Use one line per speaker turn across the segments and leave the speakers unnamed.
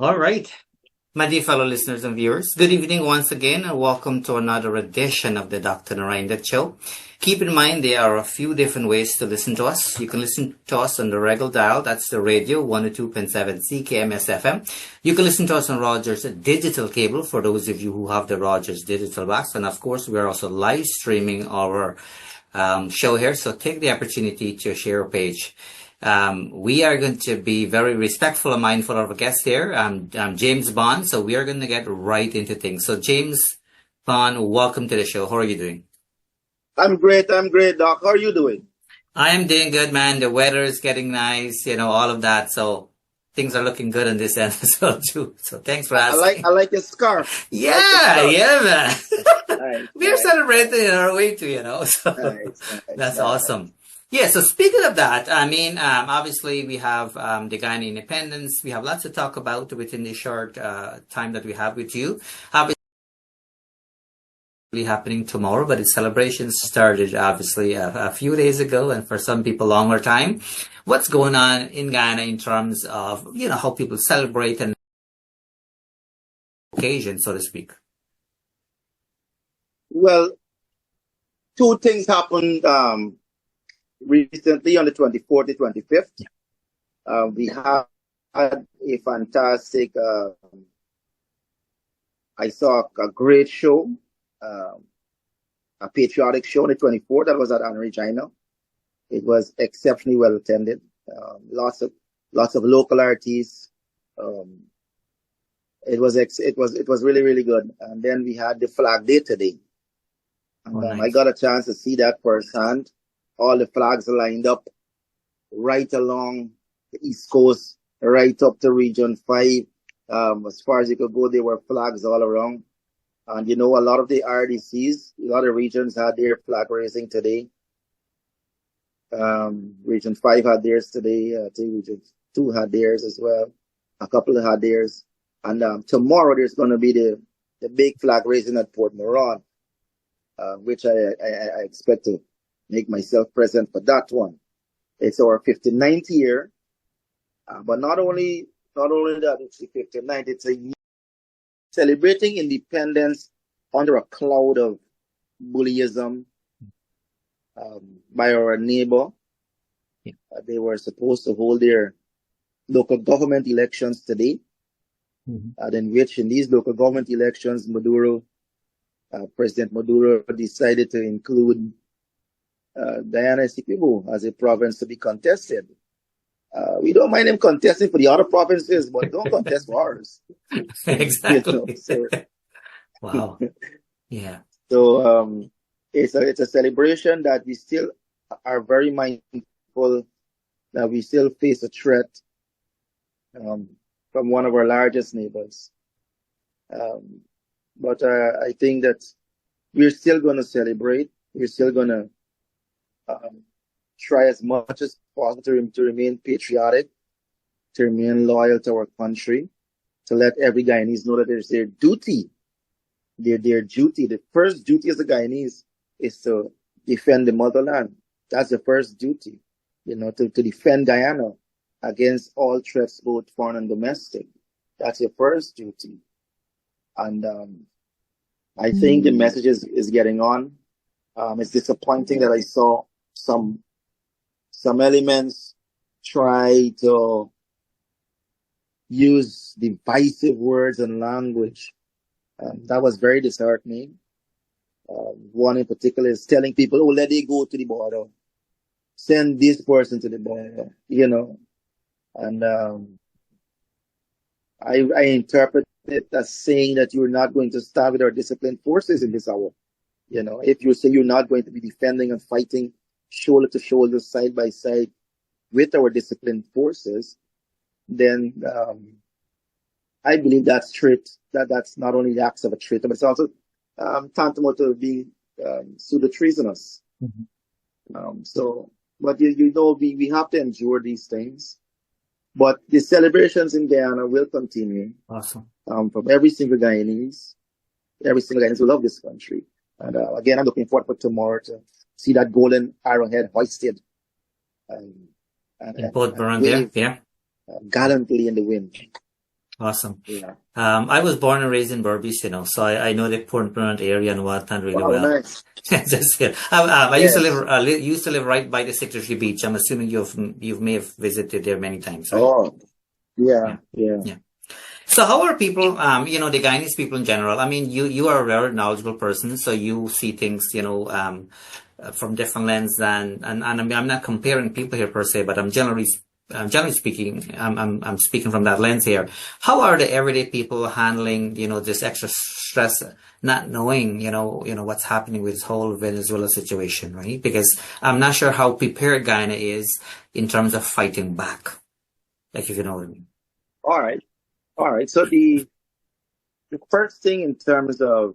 All right. My dear fellow listeners and viewers, good evening once again and welcome to another edition of the Dr. Narine Dat Show. Keep in mind there are a few different ways to listen to us. You can listen to us on the regular dial, that's the radio 102.7 CKMS FM. You can listen to us on Rogers digital cable for those of you who have the Rogers digital box. And of course, we're also live streaming our show here, so take the opportunity to share a page. We are going to be very respectful and mindful of our guests here. I'm James Bond, so we are going to get right into things. So James Bond, welcome to the show. How are you doing?
I'm great, Doc. How are you doing?
I am doing good, man. The weather is getting nice, all of that. So things are looking good on this end as well, too. So thanks for asking.
I like your scarf.
Yeah, man.
Nice,
We're celebrating in our way, too, So that's awesome. Yeah, so speaking of that, obviously we have the Guyana independence. We have lots to talk about within the short time that we have with you. Obviously happening tomorrow, but its celebrations started obviously a few days ago, and for some people longer time. What's going on in Guyana in terms of, how people celebrate an occasion, so to speak?
Well, two things happened recently on the 24th to 25th. We had a fantastic, I saw a great show, a patriotic show on the 24th that was at Regina. It was exceptionally well attended. Lots of local artists. It was really, really good. And then we had the Flag Day today. Nice. I got a chance to see that firsthand. All the flags are lined up right along the East Coast, right up to Region 5. As far as you could go, there were flags all around. And a lot of the RDCs, a lot of regions had their flag raising today. Region 5 had theirs today. I think Region 2 had theirs as well. A couple had theirs. And tomorrow there's going to be the big flag raising at Port Moran, which I expect to make myself present for that one. It's our 59th year, but not only that, it's the 59th. It's a year celebrating independence under a cloud of bullyism by our neighbor. Yeah. They were supposed to hold their local government elections today, in which in these local government elections, President Maduro decided to include Guyana Essequibo as a province to be contested. We don't mind him contesting for the other provinces, but don't contest for ours.
Exactly. Wow. Yeah.
So it's a celebration that we still are very mindful that we still face a threat from one of our largest neighbors. But I think that we're still going to celebrate. We're still going to try as much as possible to remain patriotic, to remain loyal to our country, to let every Guyanese know that there's their duty, their duty. The first duty as a Guyanese is to defend the motherland. That's the first duty, to defend Guyana against all threats, both foreign and domestic. That's your first duty. And I think the message is getting on. It's disappointing that I saw some elements try to use divisive words and language. That was very disheartening. One in particular is telling people, let it go to the border. Send this person to the border, And I interpret it as saying that you're not going to stand with our disciplined forces in this hour. If you say you're not going to be defending and fighting shoulder to shoulder, side by side with our disciplined forces, then I believe that's threat. That's not only the acts of a traitor, but it's also tantamount to being pseudo-treasonous. But we have to endure these things. But the celebrations in Guyana will continue.
Awesome.
From every single Guyanese who love this country. And again, I'm looking forward for tomorrow to see that golden arrowhead hoisted
in Port Moran there, yeah,
gallantly in the wind.
Awesome.
Yeah.
I was born and raised in Berbice, so I know the Port area and whatnot really
Wow,
well.
nice.
Just here. I
Yes.
used to live right by the Secretary Beach. I'm assuming you may have visited there many times, right?
Oh, yeah,
Yeah.
yeah.
Yeah. So how are people, the Guyanese people in general? I mean, you are a very knowledgeable person, so you see things, from different lens and I mean, I'm not comparing people here per se, but generally speaking, I'm speaking from that lens here. How are the everyday people handling, this extra stress, not knowing, what's happening with this whole Venezuela situation, right? Because I'm not sure how prepared Guyana is in terms of fighting back, like if you know what I mean.
All right. All right. So the first thing in terms of,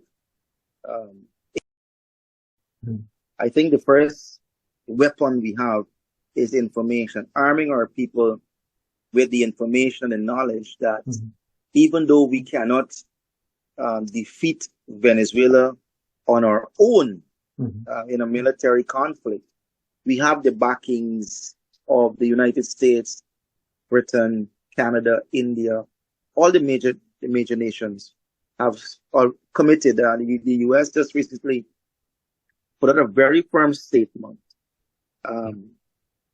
um,
Mhm.
I think the first weapon we have is information, arming our people with the information and knowledge that
Mhm.
even though we cannot defeat Venezuela on our own
Mhm.
in a military conflict, we have the backings of the United States, Britain, Canada, India, all the major nations have all committed. The U.S. just recently put out a very firm statement, um,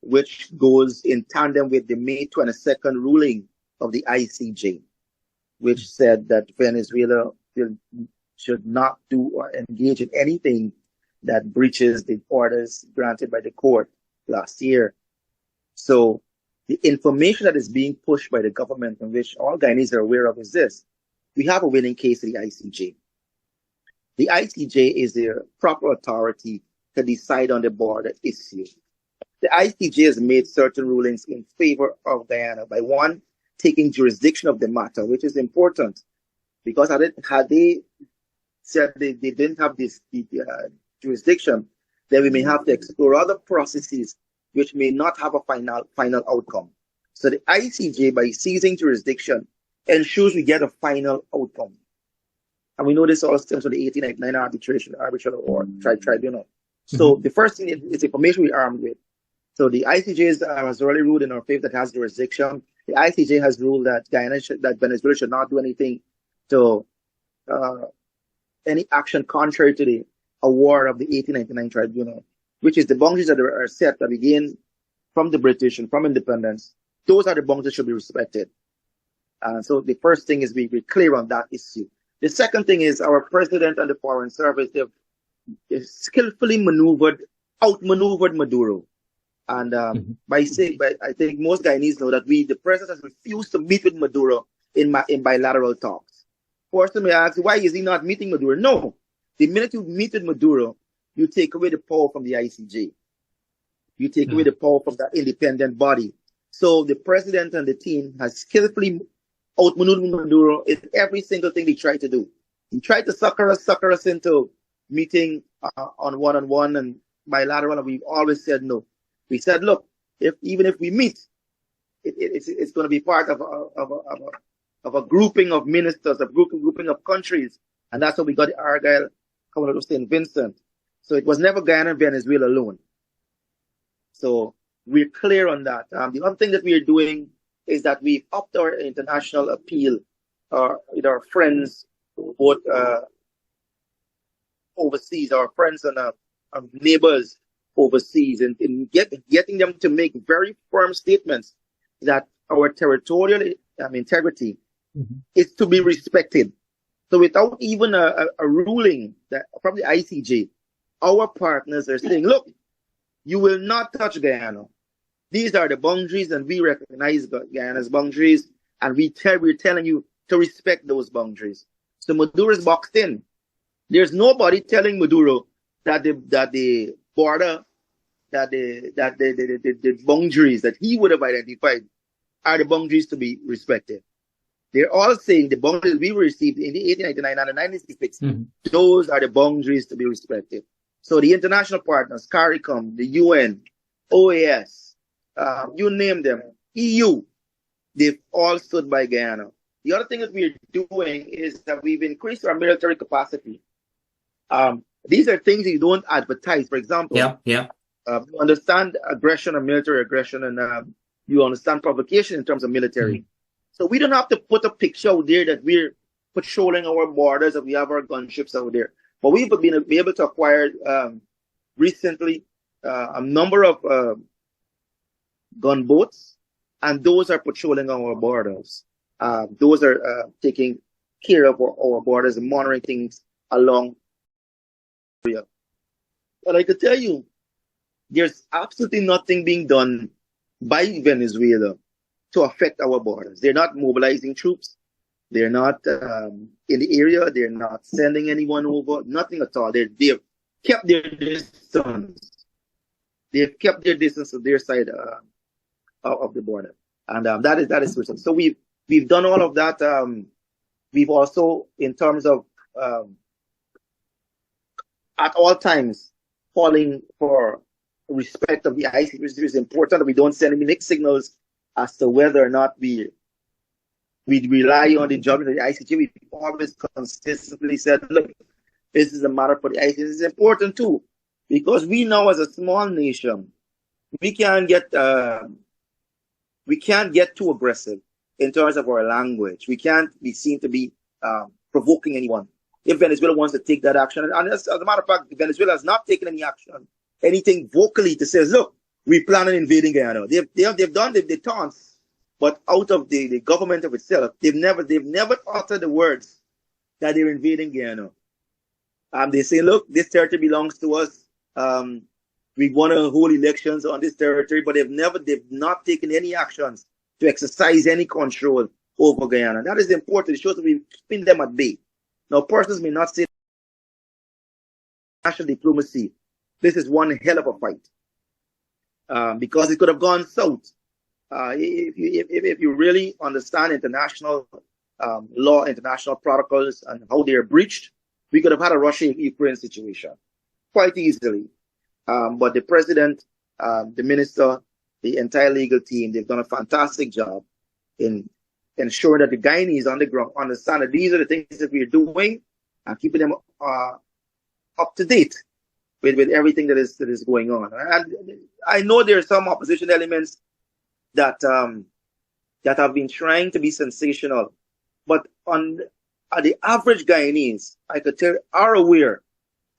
which goes in tandem with the May 22nd ruling of the ICJ, which said that Venezuela should not do or engage in anything that breaches the orders granted by the court last year. So the information that is being pushed by the government, and which all Guyanese are aware of, is this: we have a winning case in the ICJ. The ICJ is the proper authority to decide on the border issue. The ICJ has made certain rulings in favor of Guyana by one, taking jurisdiction of the matter, which is important because had they said they didn't have this jurisdiction, then we may have to explore other processes which may not have a final outcome. So the ICJ, by seizing jurisdiction, ensures we get a final outcome. And we know this all stems from the 1899 arbitral or tribunal. So the first thing is information we're armed with. So the ICJ has already ruled in our favor that has jurisdiction. The ICJ has ruled that that Venezuela should not do anything to any action contrary to the award of the 1899 tribunal, which is the boundaries that are set that begin from the British and from independence. Those are the boundaries that should be respected. So the first thing is we're clear on that issue. The second thing is our president and the foreign service, they've skillfully outmaneuvered Maduro. And I think most Guyanese know that the president has refused to meet with Maduro in bilateral talks. Person may ask, why is he not meeting Maduro? No. The minute you meet with Maduro, you take away the power from the ICJ. You take away the power from that independent body. So the president and the team has skillfully outmaneuvered Maduro in every single thing they try to do. He tried to sucker us into meeting on one-on-one and bilateral, and we've always said no. We said, look, even if we meet, it's going to be part of a grouping of ministers, a grouping of countries, and that's how we got the Argyle coming out of St. Vincent. So it was never Guyana and Venezuela alone. So we're clear on that. The other thing that we are doing is that we've upped our international appeal with our friends, both overseas, our friends and neighbors overseas, and getting them to make very firm statements that our territorial integrity is to be respected. So without even a ruling that from the ICJ, our partners are saying, look, you will not touch Guyana. These are the boundaries, and we recognize Guyana's boundaries, and we're telling you to respect those boundaries. So Maduro is boxed in. There's nobody telling Maduro that the border, that the boundaries that he would have identified are the boundaries to be respected. They're all saying the boundaries we received in the 1899 and the 1966, those are the boundaries to be respected. So the international partners, CARICOM, the UN, OAS, you name them, EU, they've all stood by Guyana. The other thing that we're doing is that we've increased our military capacity. These are things you don't advertise. For example, you understand aggression and military aggression, and you understand provocation in terms of military. So we don't have to put a picture out there that we're patrolling our borders, that we have our gunships out there. But we've been able to acquire recently a number of gunboats, and those are patrolling our borders. Those are taking care of our borders and monitoring things along the area. But I could tell you, there's absolutely nothing being done by Venezuela to affect our borders. They're not mobilizing troops. They're not in the area. They're not sending anyone over. Nothing at all. They've kept their distance. They've kept their distance to their side of the border, and that is crucial. So we've done all of that. We've also, in terms of at all times, calling for respect of the ICJ. It is important that we don't send any mixed signals as to whether or not we rely on the judgment of the ICJ. We've always consistently said, look, this is a matter for the ICJ. This is important too, because we know as a small nation, we can't get too aggressive in terms of our language. We can't be seen to be provoking anyone. If Venezuela wants to take that action, and as a matter of fact, Venezuela has not taken any action, anything vocally to say, look, we plan on invading Guyana. They've done the taunts, but out of the government of itself, they've never uttered the words that they're invading Guyana. They say, look, this territory belongs to us. We want to hold elections on this territory, but they've not taken any actions to exercise any control over Guyana. That is important. It shows that we're keeping them at bay. Now, persons may not say national diplomacy. This is one hell of a fight because it could have gone south. If you really understand international law, international protocols, and how they're breached, we could have had a Russia-Ukraine situation quite easily. But the president, the minister, the entire legal team, they've done a fantastic job in ensuring that the Guyanese on the ground understand that these are the things that we're doing and keeping them up to date with everything that is going on. And I know there are some opposition elements that have been trying to be sensational, but the average Guyanese, I could tell, are aware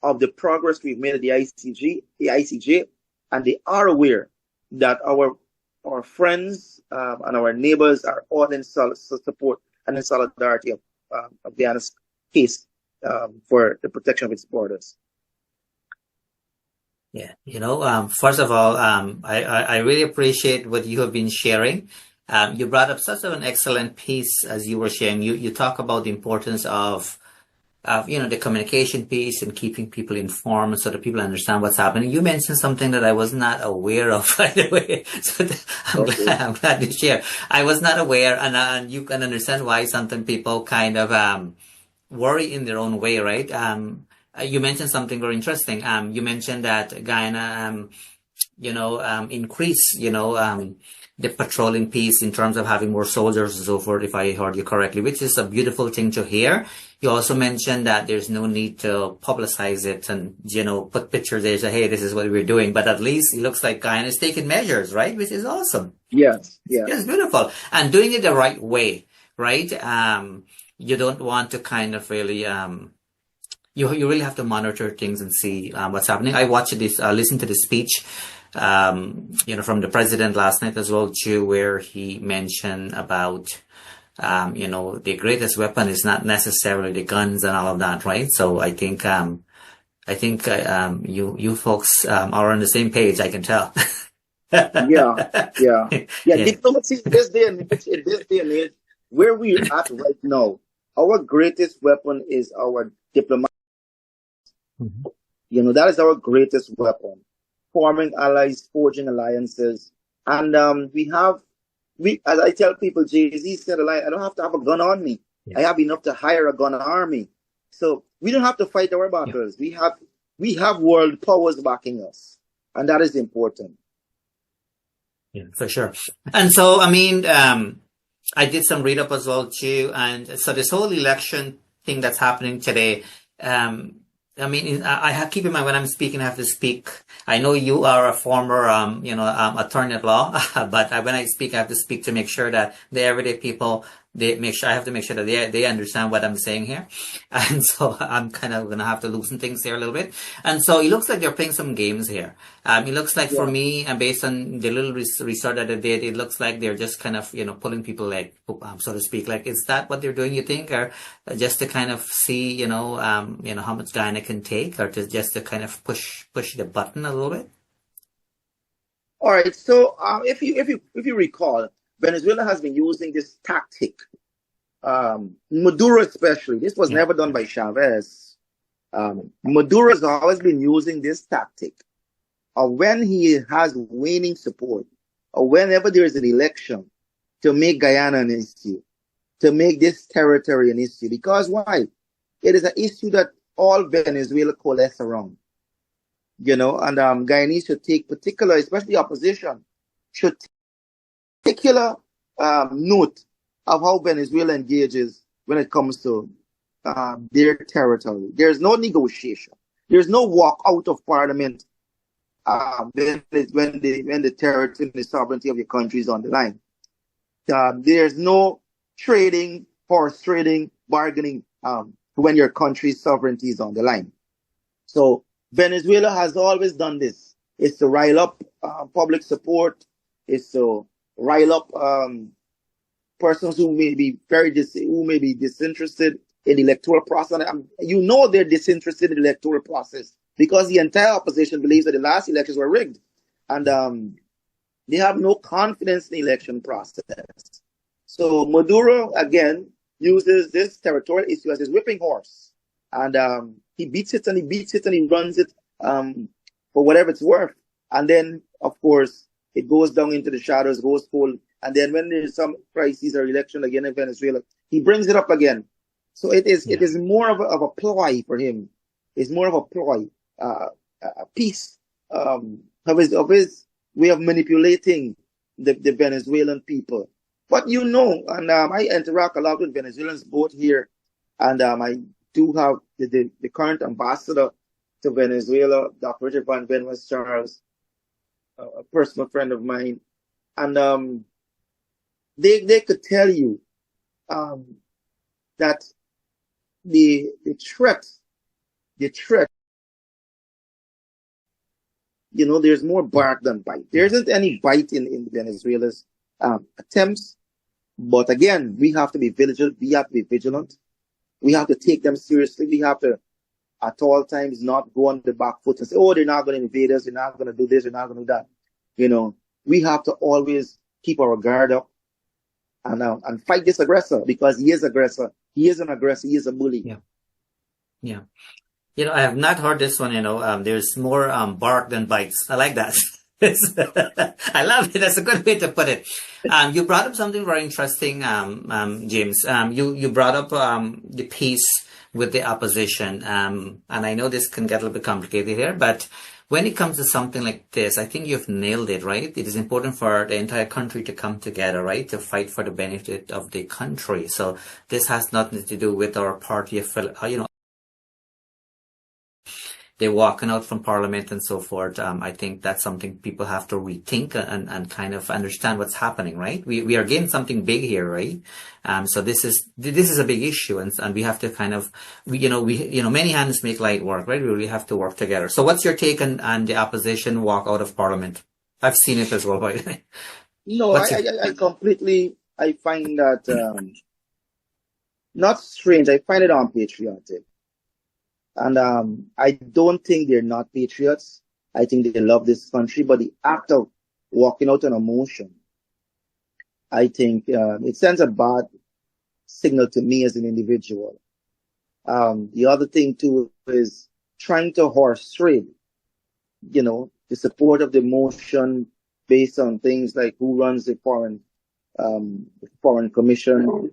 of the progress we've made at the ICJ, and they are aware that our friends and our neighbors are all in support and in solidarity of Guyana's case for the protection of its borders.
Yeah, first of all, I really appreciate what you have been sharing. You brought up such an excellent piece as you were sharing. You talk about the importance of the communication piece and keeping people informed so that people understand what's happening. You mentioned something that I was not aware of, by the way. So I'm glad to share. I was not aware, and you can understand why sometimes people kind of worry in their own way, right? You mentioned something very interesting. You mentioned that Guyana, increase, the patrolling piece in terms of having more soldiers and so forth, if I heard you correctly, which is a beautiful thing to hear. You also mentioned that there's no need to publicize it and, put pictures there, say, hey, this is what we're doing. But at least it looks like Guyana is taking measures, right? Which is awesome.
Yes. Yeah.
It's beautiful. And doing it the right way, right? You don't want to kind of really, you really have to monitor things and see what's happening. I watched this, listened to the speech, from the president last night as well too, where he mentioned about, the greatest weapon is not necessarily the guns and all of that, right? So I think you folks are on the same page. I can tell.
Yeah. Diplomacy in this day and age, where we're at right now, our greatest weapon is our diplomacy.
Mm-hmm.
That is our greatest weapon. Forming allies, forging alliances. And as I tell people, Jay-Z said a line, I don't have to have a gun on me. Yeah. I have enough to hire a gun army. So we don't have to fight our battles. Yeah. We have world powers backing us. And that is important.
Yeah, for sure. And so, I did some read up as well too. And so this whole election thing that's happening today, I mean, keep in mind when I'm speaking, I have to speak. I know you are a former, attorney at law, but when I speak, I have to speak to make sure that the everyday people, I have to make sure that they understand what I'm saying here. And so I'm kind of going to have to loosen things here a little bit. And so it looks like they're playing some games here. It looks like for
Yeah.
me, and based on the little research that I did, it looks like they're just kind of, pulling people like, so to speak. Like, is that what they're doing, you think? Or just to kind of see, how much Guyana can take, or just to kind of push the button a little bit?
All right. So if you recall, Venezuela has been using this tactic. Maduro especially. This was
Yeah.
never done by Chavez. Maduro has always been using this tactic. When he has waning support, or whenever there is an election, to make Guyana an issue, to make this territory an issue. Because why? It is an issue that all Venezuela coalesce around. And Guyanese should take particular, especially opposition, should take particular note of how Venezuela engages when it comes to their territory. There's no negotiation. There's no walk out of parliament when the territory and the sovereignty of your country is on the line. There's no trading, horse trading, bargaining when your country's sovereignty is on the line. So Venezuela has always done this. It's to rile up public support. It's to rile up persons who may be disinterested in the electoral process. They're disinterested in the electoral process because the entire opposition believes that the last elections were rigged, and they have no confidence in the election process. So Maduro again uses this territorial issue as his whipping horse, and he beats it and he beats it and he runs it for whatever it's worth. And then, of course, it goes down into the shadows, goes cold. And then when there's some crises or election again in Venezuela, he brings it up again. So it is more of a ploy for him. It's more of a ploy, a piece of his way of manipulating the Venezuelan people. But and I interact a lot with Venezuelans both here, and I do have the current ambassador to Venezuela, Dr. Richard Van Benwas Charles, a personal friend of mine, and they could tell you that the threat, there's more bark than bite. There isn't any bite in Venezuela's attempts, but again, we have to be vigilant. We have to be vigilant. We have to take them seriously. We have to, at all times, not go on the back foot and say, "Oh, they're not going to invade us. They're not going to do this. They're not going to do that." We have to always keep our guard up and fight this aggressor, because he is aggressor. He is an aggressor. He is a bully.
Yeah. I have not heard this one. There's more bark than bites. I like that. I love it. That's a good way to put it. You brought up something very interesting, James. You brought up the peace with the opposition, and I know this can get a little bit complicated here, but when it comes to something like this, I think you've nailed it, right? It is important for the entire country to come together, right, to fight for the benefit of the country. So this has nothing to do with our party, they're walking out from parliament and so forth. I think that's something people have to rethink and kind of understand what's happening, right? We are getting something big here, right? So this is a big issue, and we have to kind of, many hands make light work, right? We really have to work together. So what's your take on the opposition walk out of parliament? I've seen it as well, by the way.
No, I find that not strange. I find it unpatriotic. And I don't think they're not patriots. I think they love this country, but the act of walking out on emotion, I think it sends a bad signal to me as an individual. The other thing too is trying to horse trade, the support of the motion based on things like who runs the foreign commission,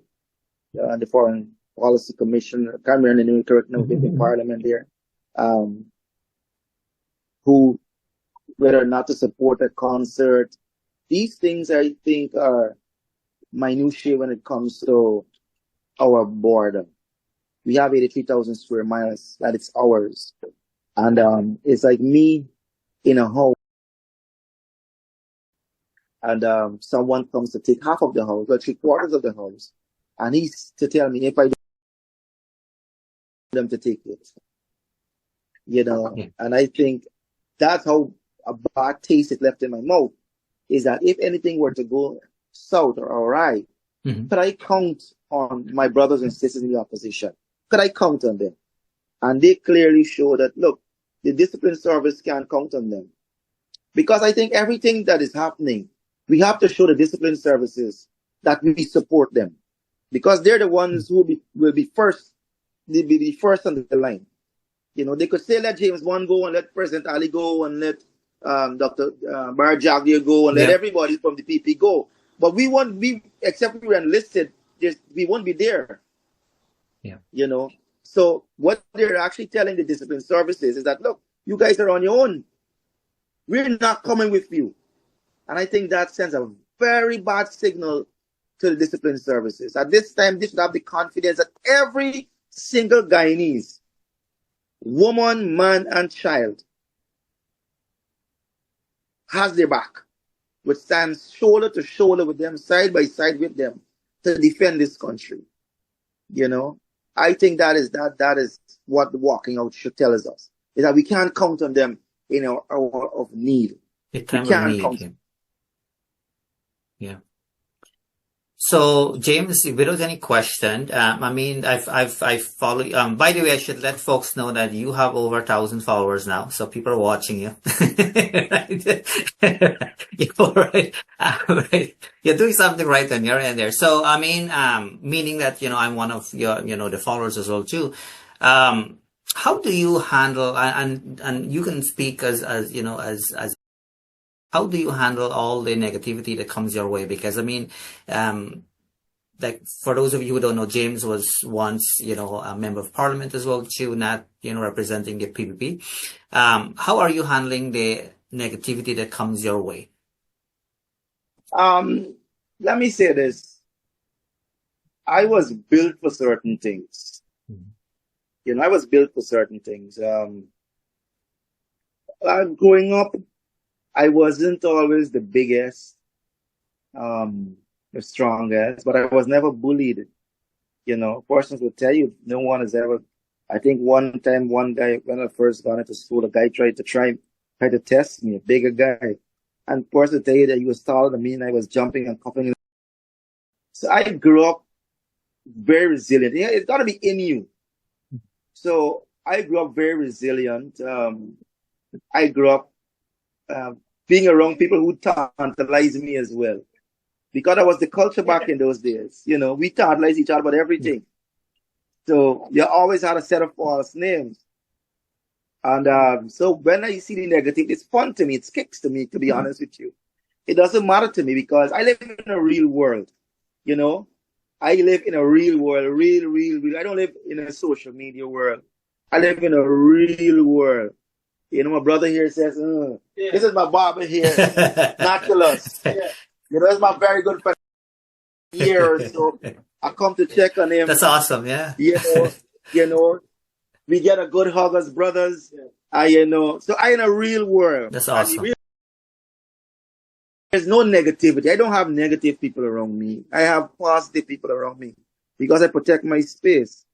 the foreign policy commission. I can't remember the name correct now, in the parliament there, whether or not to support a concert. These things I think are minutiae when it comes to our border. We have 83,000 square miles that it's ours. And it's like me in a house, and someone comes to take half of the house, or three-quarters of the house, and he's to tell me if I don't want them to take it,
Yeah.
and I think that's how a bad taste it left in my mouth, is that if anything were to go south or awry, could I count on my brothers and sisters in the opposition? Could I count on them? And they clearly show that, look, the discipline service can't count on them. Because I think everything that is happening, we have to show the discipline services that we support them. Because they're the ones who will be first. They'll be first on the line. They could say let James Bond go and let President Ali go and let Dr. Bar Jagdir go and let everybody from the PP go. But we won't be, except we were enlisted, we won't be there.
Yeah.
So what they're actually telling the discipline services is that, look, you guys are on your own. We're not coming with you. And I think that sends a very bad signal to the discipline services. At this time, they should have the confidence that every single Guyanese, woman, man, and child, has their back, which stands shoulder to shoulder with them, side by side with them, to defend this country. I think that is what the walking out should tell us, is that we can't count on them in our hour of need.
The time of need. Yeah. So, James, without any question, I've followed, by the way, I should let folks know that you have over 1,000 followers now. So people are watching you. You're right. Right. You're doing something right on your end there. So, meaning that, I'm one of your, the followers as well too. How do you handle, and you can speak as how do you handle all the negativity that comes your way? Because like for those of you who don't know, James was once, a member of parliament as well too, not, representing the PPP. How are you handling the negativity that comes your way?
Let me say this. I was built for certain things. I was built for certain things. Growing up, I wasn't always the biggest, the strongest, but I was never bullied. Persons will tell you, no one has ever. I think one time, one guy, when I first got into school, a guy tried to test me, a bigger guy. And person will tell you that he was taller than me and I was jumping and cupping. So I grew up very resilient. It's got to be in you. So I grew up very resilient. I grew up being around people who tantalize me as well. Because that was the culture back in those days. We tantalize each other about everything. So you always had a set of false names. And so when I see the negative, it's fun to me. It kicks to me, to be honest with you. It doesn't matter to me because I live in a real world. I live in a real world, real. I don't live in a social media world. I live in a real world. My brother here says, this is my barber here, Naturalist. That's my very good friend here. So I come to check on him.
That's awesome, yeah.
We get a good hug as brothers. So I in a real world.
That's awesome.
There's no negativity. I don't have negative people around me. I have positive people around me because I protect my space.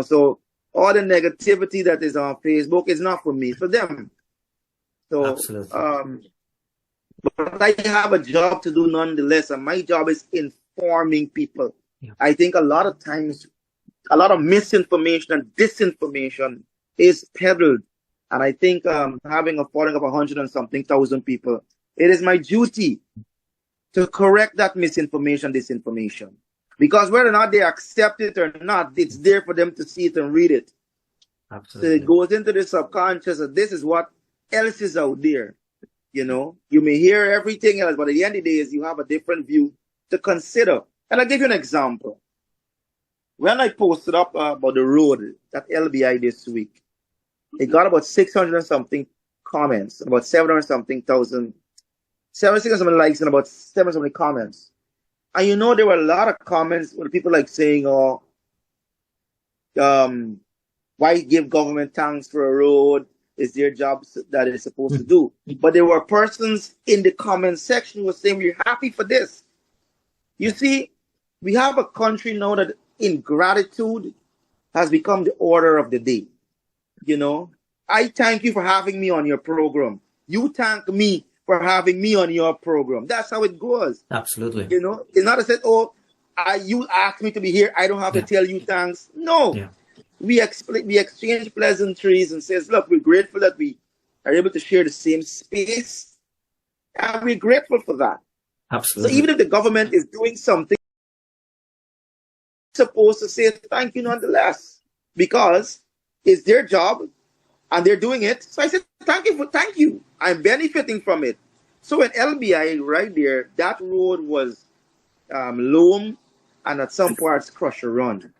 So all the negativity that is on Facebook is not for me, it's for them. So,
absolutely.
But I have a job to do nonetheless, and my job is informing people. Yeah. I think a lot of times, a lot of misinformation and disinformation is peddled. And I think having a following of 100 and something thousand people, it is my duty to correct that misinformation, disinformation. Because whether or not they accept it or not, it's there for them to see it and read it.
Absolutely.
So it goes into the subconscious that this is what else is out there. You may hear everything else, but at the end of the day, you have a different view to consider. And I'll give you an example. When I posted up about the road at LBI this week, it got about 600 and something comments, about 700 something thousand, 700 something likes, and about 700 something comments. And there were a lot of comments where people like saying, um, why give government thanks for a road? It's their job that it's supposed to do. But there were persons in the comment section who were saying, we're happy for this. You see, we have a country now that ingratitude has become the order of the day. You know, I thank you for having me on your program. You thank me for having me on your program. That's how it goes.
Absolutely.
You know, it's not to say, oh, you asked me to be here. I don't have to tell you thanks. No.
Yeah.
We exchange pleasantries and says, look, we're grateful that we are able to share the same space. And we're grateful for that.
Absolutely.
So even if the government is doing something, it's supposed to say thank you nonetheless. Because it's their job and they're doing it. So I said, thank you. I'm benefiting from it. So in LBI, right there, that road was loam and at some parts crush and run.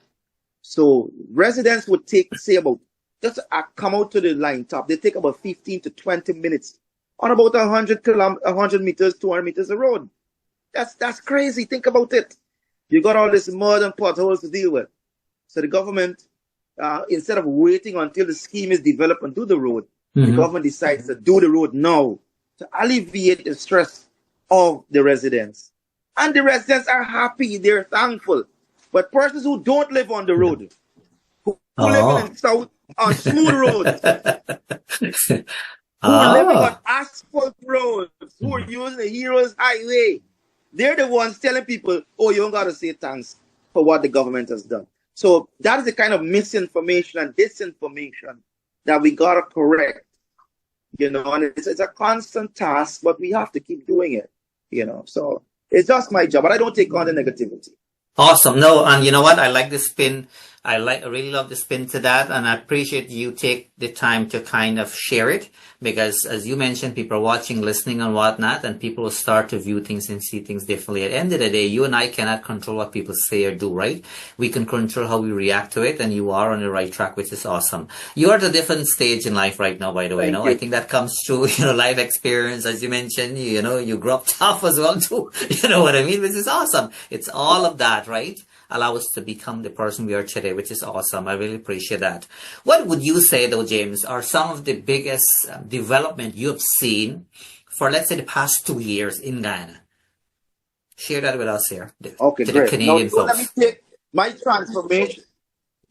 So residents would take, say, about, just come out to the line top, they take about 15 to 20 minutes on about 100 meters, 200 meters of road. That's crazy. Think about it. You got all this mud and potholes to deal with. So the government, instead of waiting until the scheme is developed and do the road, the government decides to do the road now to alleviate the stress of the residents. And the residents are happy, they're thankful. But persons who don't live on the road, who live in the south on smooth roads, who are living on asphalt roads, who are using the Heroes Highway, they're the ones telling people, oh, you don't got to say thanks for what the government has done. So that is the kind of misinformation and disinformation that we got to correct. You know, and it's a constant task, but we have to keep doing it, you know. So it's just my job, but I don't take on the negativity.
Awesome. No, and you know what? I like the spin. I really love the spin to that, and I appreciate you take the time to kind of share it, because as you mentioned, people are watching, listening and whatnot, and people will start to view things and see things differently. At the end of the day, you and I cannot control what people say or do, right? We can control how we react to it, and you are on the right track, which is awesome. You are at a different stage in life right now, by the way.
Thank
No,
you.
I think that comes through, life experience, as you mentioned, you grew up tough as well too. You know what I mean? Which is awesome. It's all of that, right? Allow us to become the person we are today, which is awesome. I really appreciate that. What would you say, though, James, are some of the biggest development you've seen for, let's say, the past 2 years in Guyana? Share that with us here,
Okay,
to
great.
the Canadian
Now, let me
folks.
take my transformation.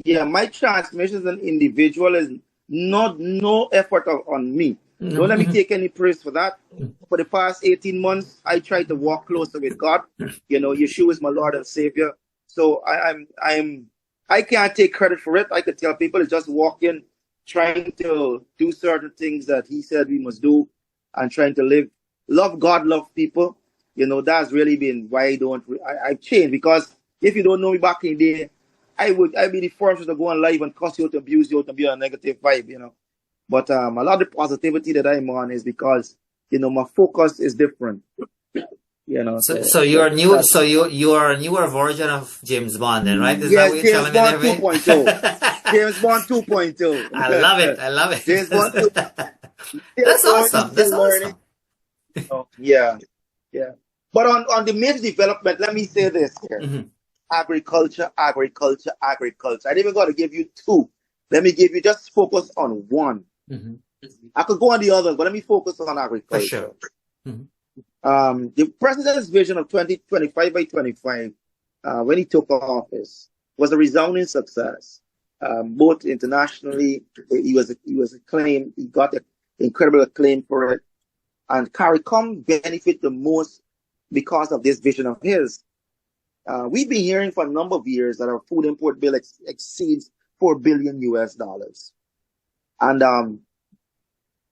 Yeah, my transformation as an individual is no effort on me. Don't let me take any praise for that. For the past 18 months, I tried to walk closer with God. You know, Yeshua is my Lord and Savior. So I can't take credit for it. I could tell people it's just walking, trying to do certain things that He said we must do, and trying to love God, love people. You know, that's really been why I've changed. Because if you don't know me back in the day, I'd be the first to go on live and cuss you out, abuse you out, and be on a negative vibe, you know. But a lot of the positivity that I'm on is because, my focus is different. You know,
so you're new. So you are a newer version of James Bond, then, right? Is that
yes,
what you're
James
telling me
Bond
there, mate?
2.0. James Bond 2.0.
I love it. I love it.
James Bond 2.
That's awesome. That's
Still learning.
awesome.
Oh, yeah. But on the major development, let me say this here. Agriculture. I didn't even got to give you two. Let me give you, just focus on one. I could go on the other, but let me focus on agriculture.
For sure.
The president's vision of 2025 by 25, when he took office, was a resounding success. Both internationally, he was acclaimed. He got an incredible acclaim for it, and CARICOM benefit the most because of this vision of his. We've been hearing for a number of years that our food import bill exceeds $4 billion US. And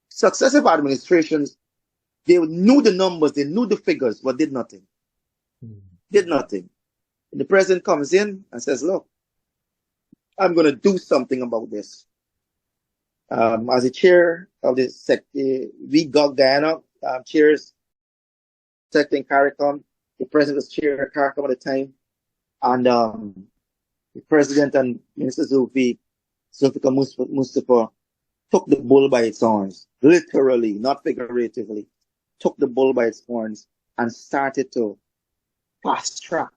successive administrations, they knew the numbers, they knew the figures, but did nothing. Did nothing. And the president comes in and says, look, I'm going to do something about this. As the chair of the we got Guyana, chairs sector in CARICOM. The president was chair of CARICOM at the time. And the president and Minister Zulfikar Mustafa, took the bull by its horns, literally, not figuratively, took the bull by its horns and started to fast track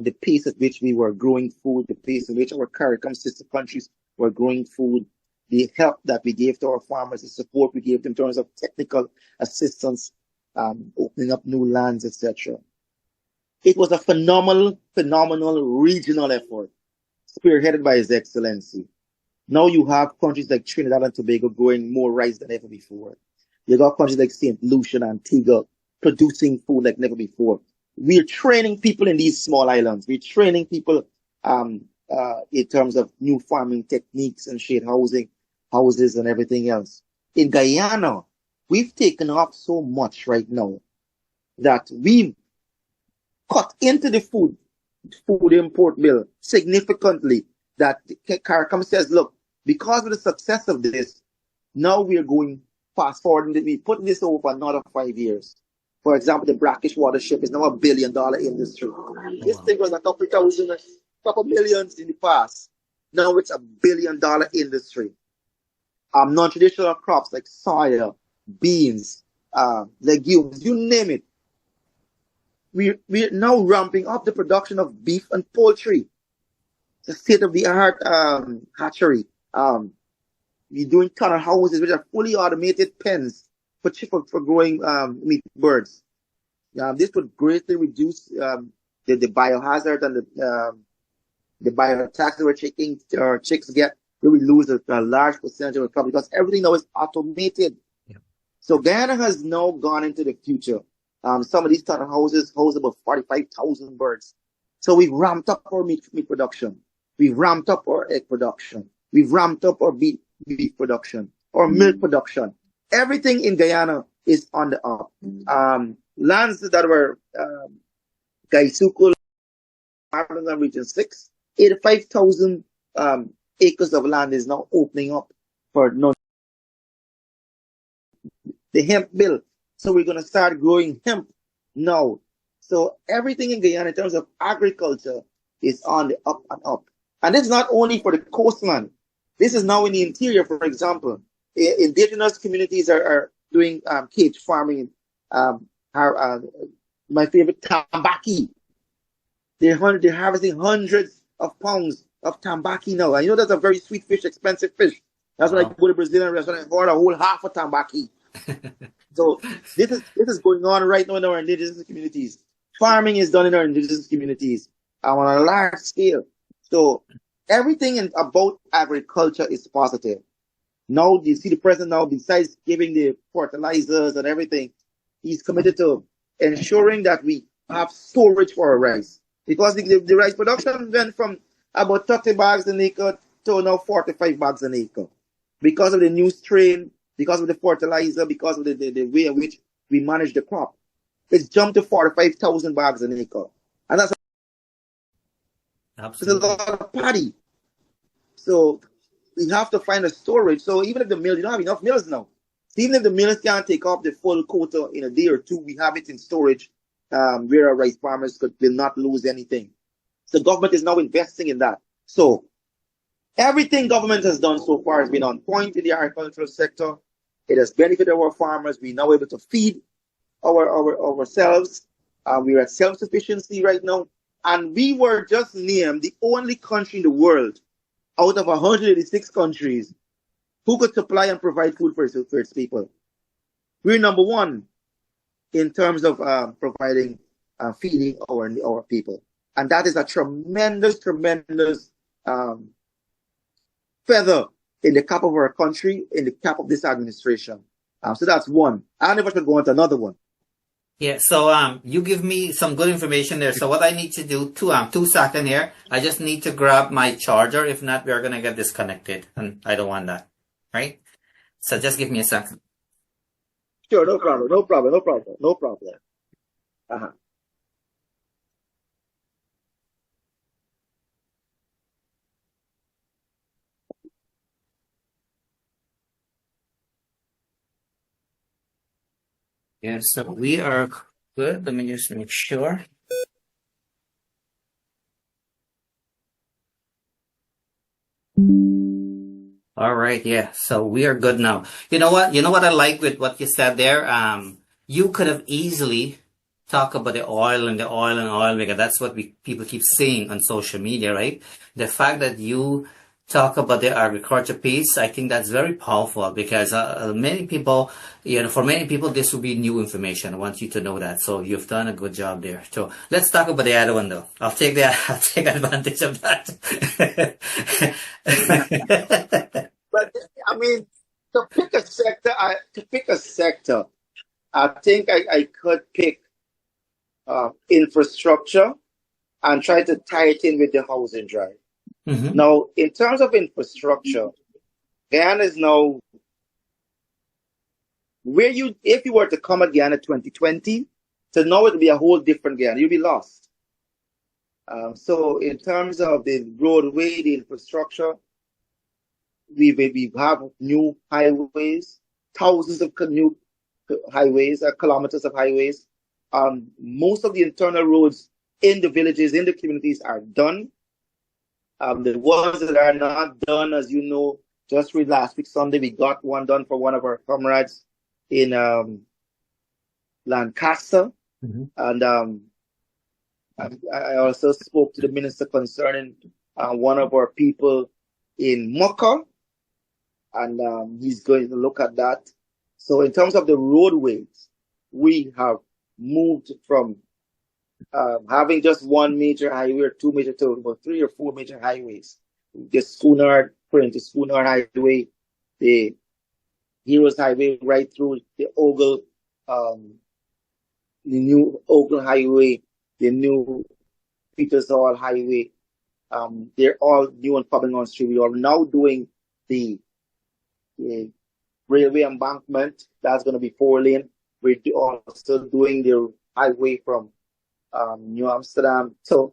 the pace at which we were growing food, the pace in which our CARICOM sister countries were growing food, the help that we gave to our farmers, the support we gave them in terms of technical assistance, opening up new lands, etc. It was a phenomenal regional effort, spearheaded by His Excellency. Now you have countries like Trinidad and Tobago growing more rice than ever before. You got countries like St. Lucia and Antigua producing food like never before. We're training people in these small islands. We're training people in terms of new farming techniques and shade houses and everything else. In Guyana, we've taken off so much right now that we've cut into the food import bill significantly, that CARICOM says, look, because of the success of this, now we are going fast forward and we put this over for another 5 years. For example, the brackish water ship is now $1 billion industry. This thing was a couple millions in the past. Now it's $1 billion industry. Non-traditional crops like soya, beans, legumes, you name it. We're now ramping up the production of beef and poultry. It's a state-of-the-art hatchery. We're doing tunnel houses, which are fully automated pens for growing meat birds. This would greatly reduce the biohazard and the biotax that we're taking our chicks get. We will lose a large percentage of the crop because everything now is automated. Yeah. So Guyana has now gone into the future. Some of these tunnel houses house about 45,000 birds. So we've ramped up our meat production. We've ramped up our egg production. We've ramped up our beef production, our milk production. Everything in Guyana is on the up. Lands that were Gaisuku, Region 6, 85,000 acres of land is now opening up for the hemp bill. So we're going to start growing hemp now. So everything in Guyana in terms of agriculture is on the up and up. And this is not only for the coastland. This is now in the interior, for example. Indigenous communities are doing cage farming. My favorite, tambaki. They're harvesting hundreds of pounds of tambaki now. And you know that's a very sweet fish, expensive fish. That's when I go to a Brazilian restaurant and order a whole half of tambaki. So this is going on right now in our indigenous communities. Farming is done in our indigenous communities on a large scale. So everything about agriculture is positive. Now you see the president now, besides giving the fertilizers and everything, he's committed to ensuring that we have storage for our rice. Because the rice production went from about 30 bags an acre to now 45 bags an acre. Because of the new strain, because of the fertilizer, because of the way in which we manage the crop. It's jumped to 45,000 bags an acre. And that's a lot of paddy. So we have to find a storage. So even if the mill, you don't have enough mills now. Even if the mills can't take off the full quota in a day or two, we have it in storage where our rice farmers will not lose anything. The government is now investing in that. So everything government has done so far has been on point in the agricultural sector. It has benefited our farmers. We're now able to feed ourselves. We are at self-sufficiency right now. And we were just named the only country in the world out of 186 countries who could supply and provide food for its people. We're number one in terms of providing feeding our people. And that is a tremendous feather in the cap of our country, in the cap of this administration. So that's one. I don't know if I should go on to another one.
Yeah, so you give me some good information there. So what I need to do, 2 seconds here, I just need to grab my charger. If not, we're going to get disconnected. And I don't want that. Right? So just give me a second.
Sure, no problem. Uh-huh.
Yeah, so we are good. Let me just make sure. All right, yeah. So we are good now. You know what? I like with what you said there. You could have easily talk about the oil and the oil and oil, because that's what people keep saying on social media, right? The fact that you talk about the agriculture piece, I think that's very powerful, because many people, for many people, this will be new information. I want you to know that. So you've done a good job there. So let's talk about the other one, though. I'll take advantage of that.
But I mean, to pick a sector, I think I could pick infrastructure and try to tie it in with the housing drive.
Mm-hmm.
Now, in terms of infrastructure, Guyana is now if you were to come at Guyana 2020, to now it would be a whole different Guyana. You'll be lost. So in terms of the roadway, the infrastructure, we have new highways, thousands of new highways, kilometers of highways. Most of the internal roads in the villages, in the communities are done. The ones that are not done, as you know, just last week Sunday, we got one done for one of our comrades in Lancaster.
Mm-hmm.
And I also spoke to the minister concerning one of our people in Mocha, and he's going to look at that. So in terms of the roadways, we have moved from having just one major highway or two major to about 3 or 4 major highways. The Schoonard, according to Schoonard Highway, the Heroes Highway right through the Ogle, the new Ogle Highway, the new Peters Hall Highway. They're all new and coming on stream. We are now doing the railway embankment. That's going to be 4-lane. We're also doing the highway from New Amsterdam to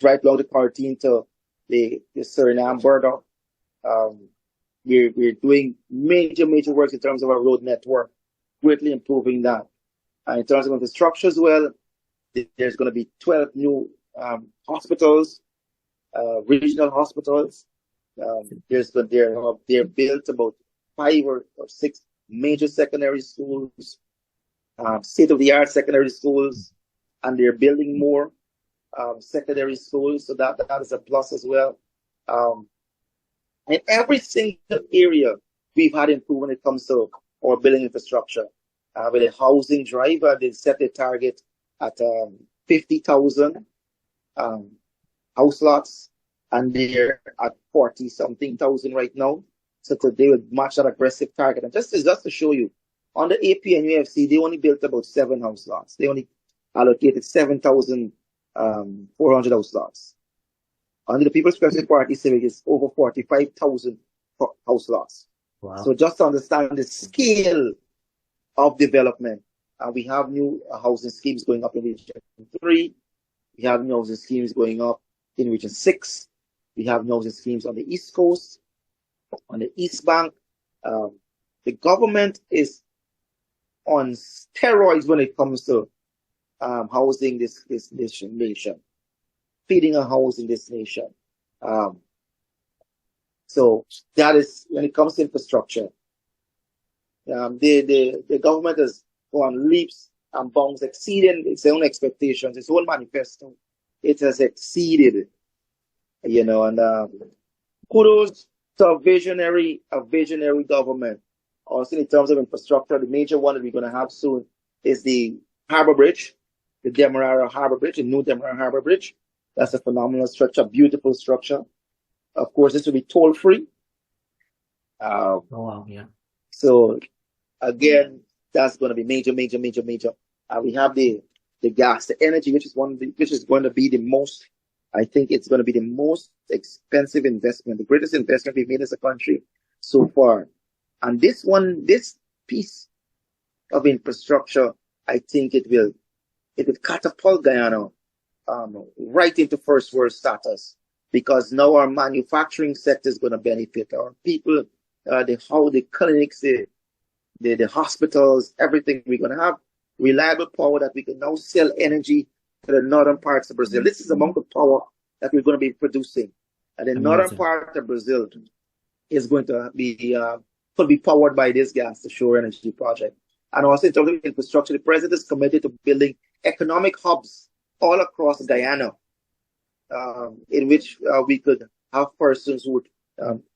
right along the quarantine to the Suriname border. We're doing major works in terms of our road network, greatly improving that. And in terms of infrastructure as well, there's going to be 12 new hospitals, regional hospitals. They're built about 5 or 6 major secondary schools, state-of-the-art secondary schools, and they're building more secondary schools, so that is a plus as well. In every single area, we've had improvement when it comes to our building infrastructure. With a housing drive, they set the target at 50,000 house lots, and they're at 40-something thousand right now. So they will match that aggressive target. And just to show you, on the AP and UFC, they only built about 7 house lots. They only allocated 7,400 house lots. Under the People's Progressive Party Civic, it's over 45,000 house lots.
Wow.
So just to understand the scale of development, we have new housing schemes going up in Region 3. We have new housing schemes going up in Region 6. We have new housing schemes on the East Coast, on the East Bank. The government is on steroids when it comes to housing this nation, feeding a house in this nation. So that is when it comes to infrastructure. The government has gone leaps and bounds, exceeding its own expectations, its own manifesto. It has exceeded, and kudos to a visionary government. Also, in terms of infrastructure, the major one that we're going to have soon is the Harbor Bridge, the Demerara Harbor Bridge, the new Demerara Harbor Bridge. That's a phenomenal structure, beautiful structure. Of course, this will be toll-free.
Oh, wow, yeah.
So, again, that's going to be major. We have the gas, the energy, which is going to be the most, I think it's going to be the most expensive investment, the greatest investment we've made as a country so far. And this piece of infrastructure, I think it will catapult Guyana right into first world status, because now our manufacturing sector is going to benefit. Our people, the clinics, the hospitals, everything. We're going to have reliable power that we can now sell energy to the northern parts of Brazil. This is the amount of power that we're going to be producing. And the northern part of Brazil is going to be could be powered by this gas, the Shore Energy project. And also in terms of infrastructure, the president is committed to building economic hubs all across Guyana, in which we could have persons who would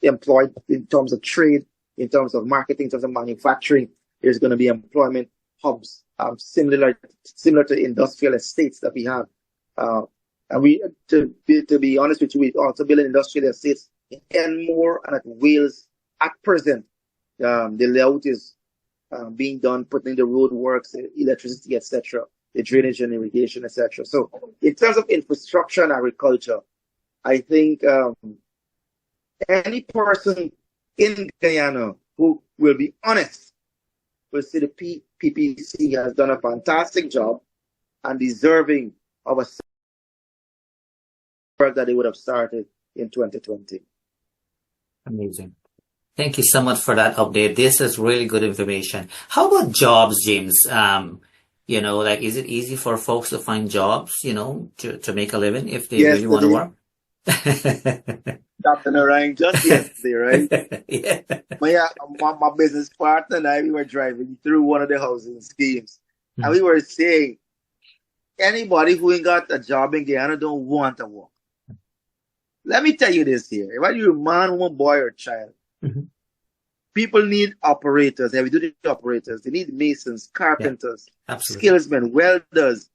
employed in terms of trade, in terms of marketing, in terms of manufacturing. There's going to be employment hubs similar to industrial estates that we have. And we, to be honest with you, we also build industrial estates in Enmore and at Wales at present. The layout is being done, putting the road works, electricity, etc., the drainage and irrigation, etc. So in terms of infrastructure and agriculture, I think any person in Guyana who will be honest will see the PPC has done a fantastic job and deserving of a work that they would have started in 2020.
Amazing. Thank you so much for that update. This is really good information. How about jobs, James? Like, is it easy for folks to find jobs, to make a living if they really want to work?
Dr. Narine, just yesterday, right?
Yeah.
My business partner and I, we were driving through one of the housing schemes. Mm-hmm. And we were saying, anybody who ain't got a job in Guyana don't want to work. Let me tell you this here. Whether you're a man, woman, boy, or child, mm-hmm. people need operators, heavy-duty operators. They need masons, carpenters, skillsmen, welders.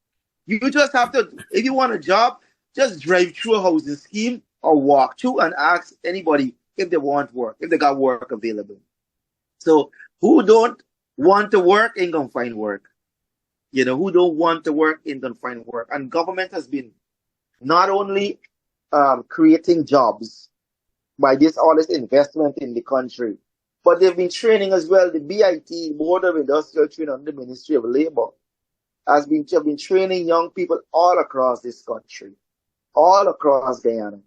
You just have to, if you want a job, just drive through a housing scheme or walk through and ask anybody if they want work, if they got work available. So who don't want to work ain't gonna find work. Who don't want to work ain't gonna find work. And government has been not only creating jobs by all this investment in the country, but they've been training as well. The BIT, Board of Industrial Training under the Ministry of Labor, have been training young people all across this country, all across Guyana,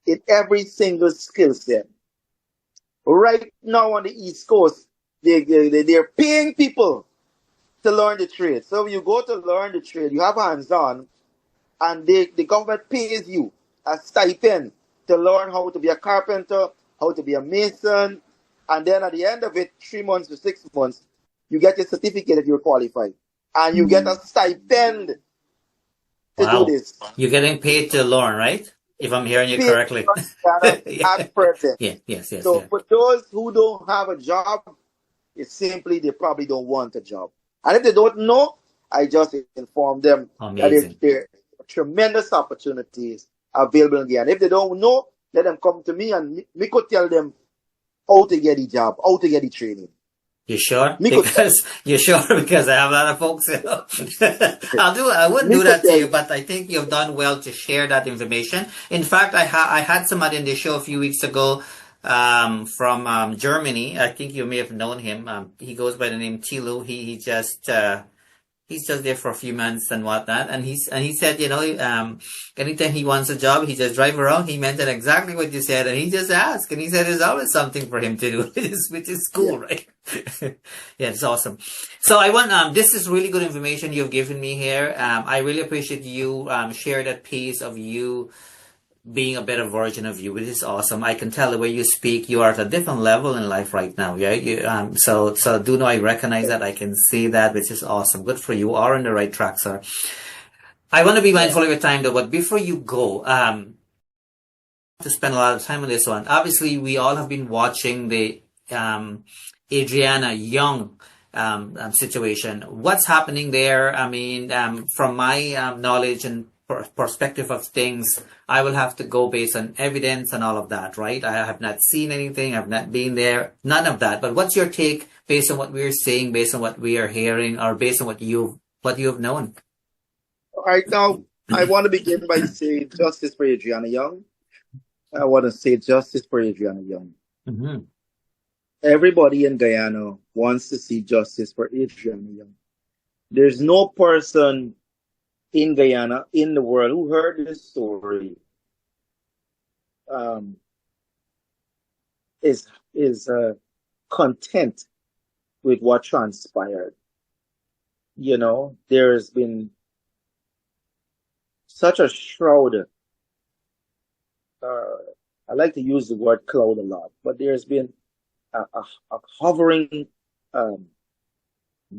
in every single skill set. Right now on the East Coast, they're paying people to learn the trade. So when you go to learn the trade, you have hands-on, and the government pays you a stipend to learn how to be a carpenter, how to be a mason, and then at the end of it, 3 months to 6 months, you get your certificate if you're qualified. And you get a stipend to do this.
You're getting paid to learn, right? If I'm hearing you correctly.
At present.
Yes.
So for those who don't have a job, it's simply they probably don't want a job. And if they don't know, I just inform them that there are tremendous opportunities available in Guyana. If they don't know, let them come to me and me could tell them how to get the job, how to get the training.
You sure? Because I have a lot of folks. I wouldn't do that to you, but I think you've done well to share that information. In fact, I had somebody in the show a few weeks ago from Germany. I think you may have known him. He goes by the name Tilu. He's just there for a few months and whatnot. And he said, anytime he wants a job, he just drive around. He mentioned exactly what you said, and he just asked. And he said there's always something for him to do, which is cool, right? Yeah, it's awesome. So I want, this is really good information you've given me here. I really appreciate you share that piece of you being a better version of you, which is awesome. I can tell the way you speak, you are at a different level in life right now. Yeah. So do know I recognize that. I can see that, which is awesome. Good for you. You are on the right track, sir. I want to be mindful of your time though, but before you go, to spend a lot of time on this one. Obviously, we all have been watching the Adriana Young situation. What's happening there? I mean, from my knowledge and perspective of things, I will have to go based on evidence and all of that, right? I have not seen anything. I've not been there. None of that. But what's your take based on what we're seeing, based on what we are hearing, or based on what you've known?
All right, now I want to begin by saying justice for Adriana Young. I want to say justice for Adriana Young.
Mm-hmm.
Everybody in Guyana wants to see justice for Adriana Young. There's no person in Guyana, in the world, who heard this story is content with what transpired. There's been such a shroud. I like to use the word cloud a lot, but there's been a hovering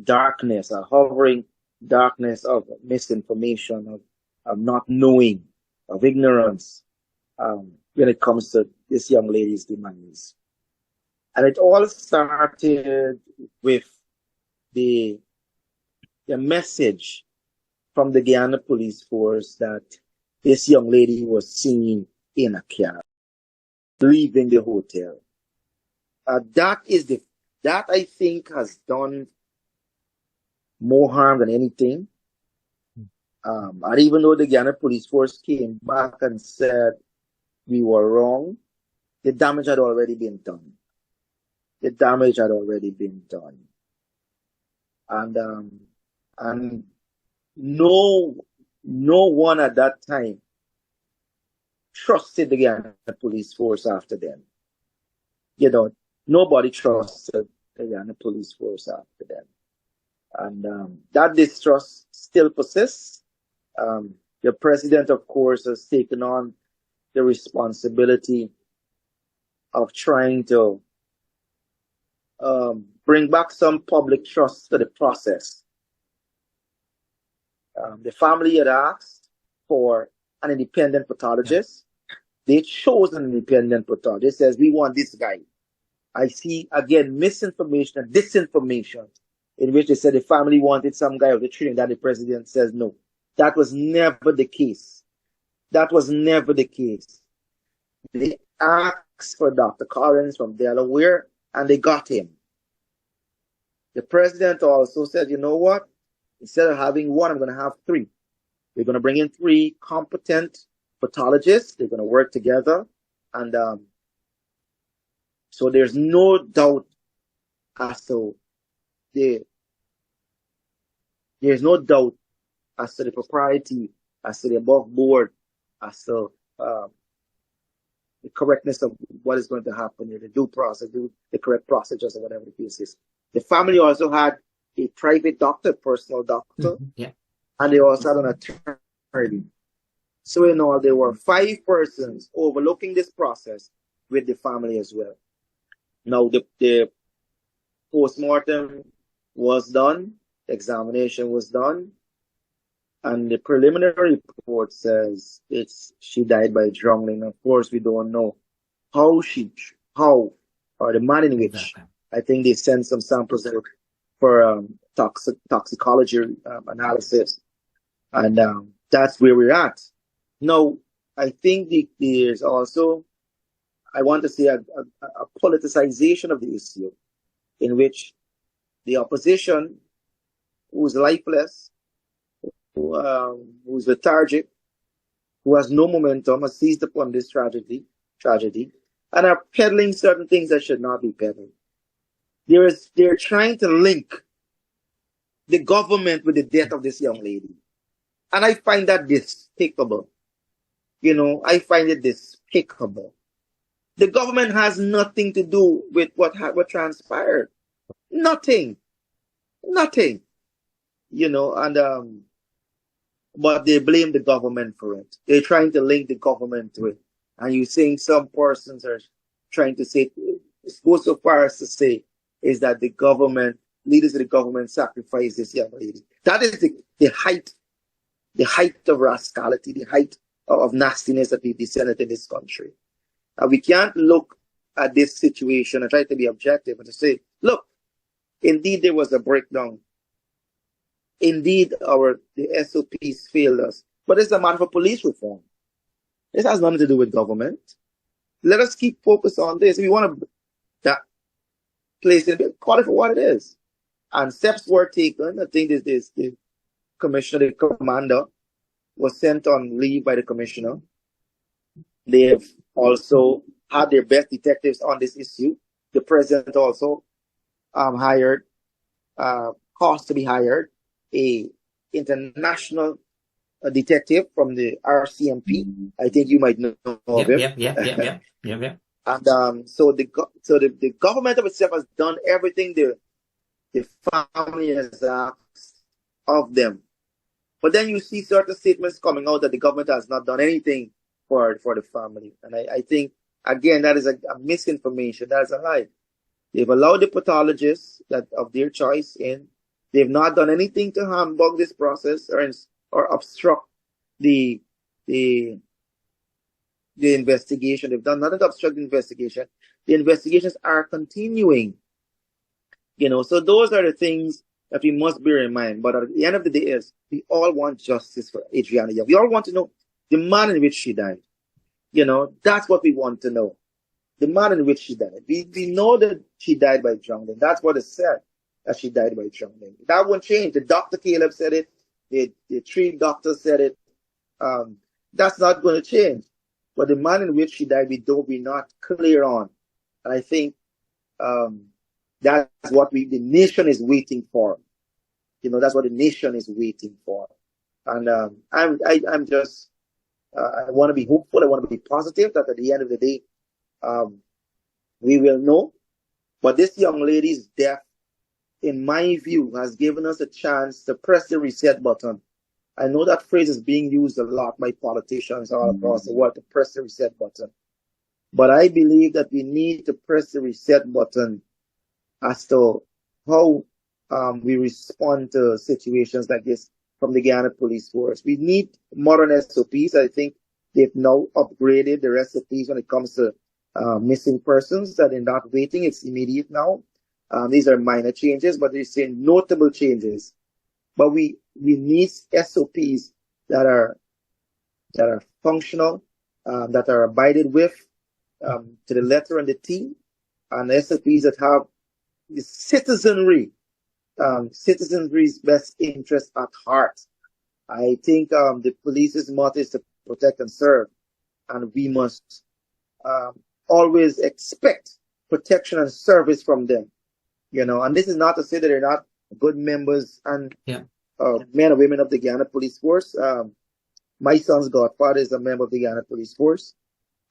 darkness, a hovering darkness of misinformation, of not knowing, of ignorance, when it comes to this young lady's demise. And it all started with the message from the Guyana police force that this young lady was seen in a cab, leaving the hotel. That I think has done more harm than anything. And even though the Guyana police force came back and said we were wrong, the damage had already been done. The damage had already been done. And no one at that time trusted the Guyana police force after them. You know, nobody trusted the Guyana police force after them. And that distrust still persists. The president, of course, has taken on the responsibility of trying to bring back some public trust to the process. The family had asked for an independent pathologist. They chose an independent pathologist. Says, we want this guy. I see, again, misinformation and disinformation in which they said the family wanted some guy of the training that the president says no. That was never the case. That was never the case. They asked for Dr. Collins from Delaware, and they got him. The president also said, you know what? Instead of having one, I'm going to have three. We're going to bring in three competent pathologists. They're going to work together. And so there's no doubt as to there's no doubt as to the propriety, as to the above board, as to the correctness of what is going to happen here, the due process, the correct procedures, or whatever the case is. The family also had a private doctor, personal doctor, and they also had an attorney. So in all, there were 5 persons overlooking this process with the family as well. Now, the post-mortem was done, the examination was done, and the preliminary report says she died by drowning. Of course, we don't know how or the manner in which. I think they sent some samples for toxicology analysis, and that's where we're at. Now, I think there's also, I want to say, a politicization of the issue in which the opposition, who's lifeless, who's lethargic, who has no momentum, has seized upon this tragedy, and are peddling certain things that should not be peddled. They're trying to link the government with the death of this young lady. And I find that despicable. You know, I find it despicable. The government has nothing to do with what transpired. Nothing. You know, and but they blame the government for it. They're trying to link the government to it. And you're saying some persons are trying to say, go so far as to say, is that the government, leaders of the government sacrificed this young lady. That is the height of rascality, the height of nastiness that we've descended in this country. And we can't look at this situation and try to be objective and to say, look, indeed there was a breakdown. Indeed the SOPs failed us. But it's a matter for police reform. This has nothing to do with government. Let us keep focused on this. If we want to place it, call it for what it is. And steps were taken. I think the commissioner, the commander, was sent on leave by the commissioner. They have also had their best detectives on this issue. The president also hired, caused to be hired, a international detective from the RCMP. I think you might know of him.
Yeah.
And so the government of itself has done everything the family has asked of them. But then you see certain statements coming out that the government has not done anything for the family. And I think, again, that is a misinformation. That is a lie. They've allowed the pathologists that of their choice in. They've not done anything to humbug this process or obstruct the the the investigation. They've done nothing to obstruct the investigation. The investigations are continuing. So those are the things that we must bear in mind. But at the end of the day is we all want justice for Adriana Young. We all want to know the manner in which she died. That's what we want to know. The manner in which she died. We know that she died by drowning. That's what is said, that she died by drowning. That won't change. The Dr. Caleb said it. The three doctors said it. That's not going to change. But the manner in which she died, we're not clear on. And I think that's what the nation is waiting for. That's what the nation is waiting for. And I'm just, I want to be hopeful. I want to be positive that at the end of the day, we will know. But this young lady's death, in my view, has given us a chance to press the reset button. I know that phrase is being used a lot by politicians all across the world, to press the reset button. But I believe that we need to press the reset button as to how we respond to situations like this from the Guyana Police Force. We need modern SOPs. I think they've now upgraded the SOPs when it comes to missing persons, that they're not waiting. It's immediate now. These are minor changes, but they're saying notable changes. But we need SOPs that are functional, that are abided with to the letter and the T, and SOPs that have the citizenry's best interest at heart. I think the police's motto is to protect and serve, and we must always expect protection and service from them. And this is not to say that they're not good members and men and women of the Guyana Police Force. My son's godfather is a member of the Guyana Police Force.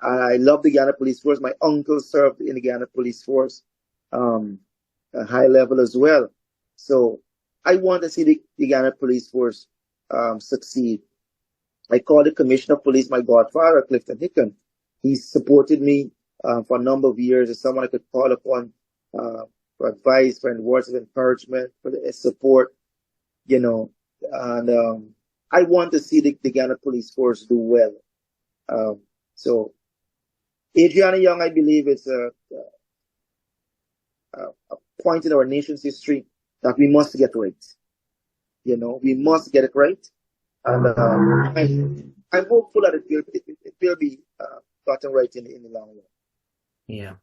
I love the Guyana Police Force. My uncle served in the Guyana Police Force, a high level as well. So I want to see the Guyana Police Force succeed. I call the Commissioner of Police my godfather, Clifton Hicken. He supported me for a number of years as someone I could call upon for advice, for words of encouragement, for the support, and I want to see the Guyana Police Force do well. So Adriana Young, I believe, is a point in our nation's history that we must get right. We must get it right. And I'm hopeful that it will be gotten right in the long run.
Yeah.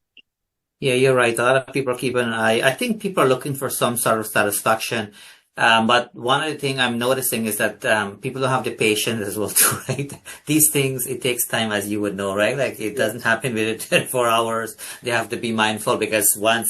Yeah, you're right. A lot of people are keeping an eye. I think people are looking for some sort of satisfaction. But one of the things I'm noticing is that people don't have the patience as well too, right? These things, it takes time, as you would know, right? Like it doesn't happen within 24 hours. They have to be mindful, because once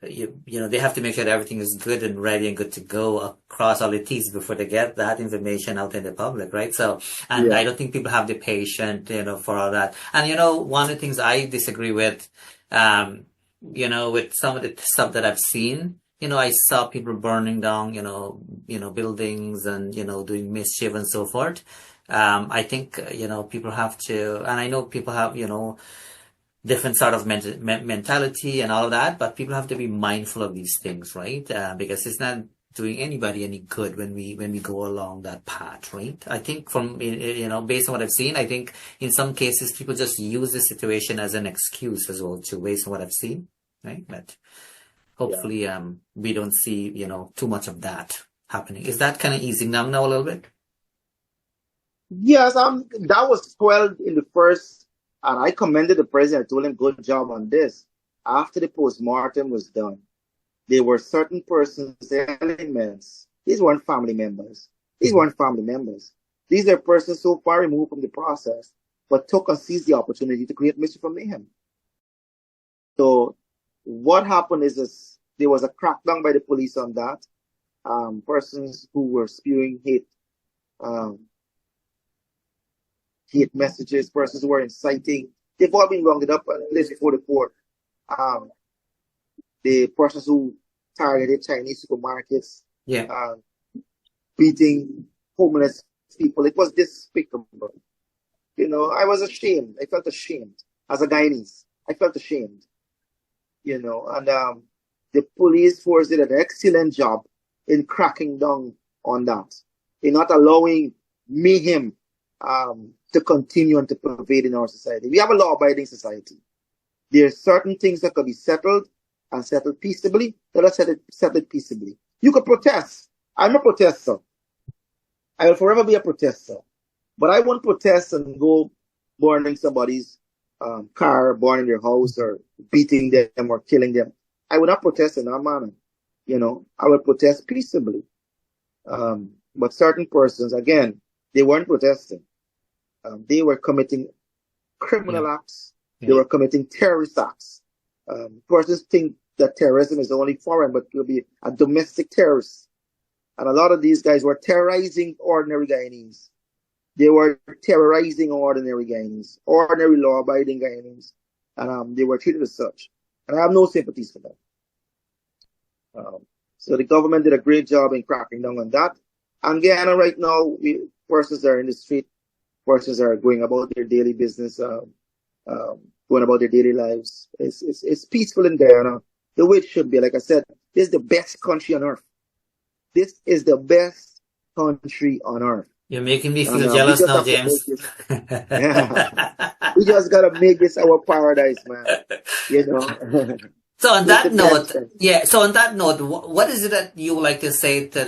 they have to make sure that everything is good and ready and good to go across all the T's before they get that information out in the public, right? So, and I don't think people have the patience, for all that. And, one of the things I disagree with, with some of the stuff that I've seen, I saw people burning down, buildings and, doing mischief and so forth. I think, people have to, and I know people have, different sort of mentality and all of that, but people have to be mindful of these things, right? Because it's not doing anybody any good when we go along that path, right? I think from, based on what I've seen, I think in some cases people just use the situation as an excuse as well too, based on what I've seen, right? But hopefully, we don't see, too much of that happening. Is that kind of easing down now a little bit?
Yes, that was quelled in the first. And I commended the president. I told him, good job on this. After the postmortem was done, there were certain persons, elements. These weren't family members. These are persons so far removed from the process, but took and seized the opportunity to create mischief from mayhem. So what happened is there was a crackdown by the police on that. Persons who were spewing hate messages, persons who were inciting, they've all been rounded up and placed before the court. The persons who targeted Chinese supermarkets, beating homeless people, it was despicable. I was ashamed. I felt ashamed as a Guyanese. I felt ashamed. And the police force did an excellent job in cracking down on that, in not allowing mayhem to continue and to pervade in our society. We have a law-abiding society. There are certain things that can be settled and settled peaceably. Let us settle it peaceably. You could protest. I'm a protester. I will forever be a protester. But I won't protest and go burning somebody's car, burning their house, or beating them or killing them. I will not protest in that manner. You know, I will protest peaceably. But certain persons, again, they weren't protesting. They were committing criminal acts. They were committing terrorist acts. Persons think that terrorism is only foreign, but it will be a domestic terrorist. And a lot of these guys were terrorizing ordinary Guyanese. They were terrorizing ordinary Guyanese, ordinary law-abiding Guyanese. And they were treated as such. And I have no sympathies for that. So the government did a great job in cracking down on that. And Guyana right now, persons are in the street, persons are going about their daily business, going about their daily lives. It's peaceful in Guyana, the way it should be. Like I said, this is the best country on earth. This is the best country on earth.
You're making me feel jealous now, James.
We just gotta make this our paradise, man. You know.
So on that note, So on that note, what is it that you would like to say to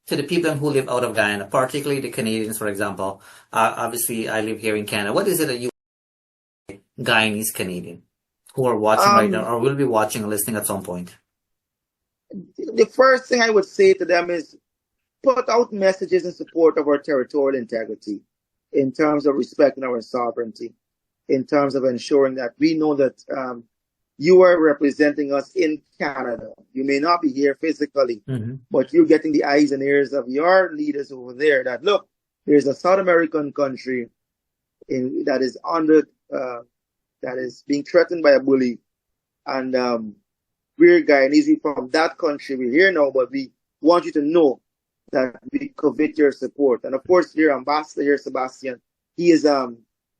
the people who live out of Guyana, particularly the Canadians, for example? Obviously, I live here in Canada. What is it that you Guyanese Canadian who are watching right now, or will be watching or listening at some point?
The first thing I would say to them is put out messages in support of our territorial integrity, in terms of respecting our sovereignty, in terms of ensuring that we know that you are representing us in Canada. You may not be here physically, but you're getting the eyes and ears of your leaders over there that, look, there's a South American country that is that is being threatened by a bully. And we're Guyanese from that country. We're here now, but we want you to know that we covet your support. And of course, your ambassador here, Sebastian, he is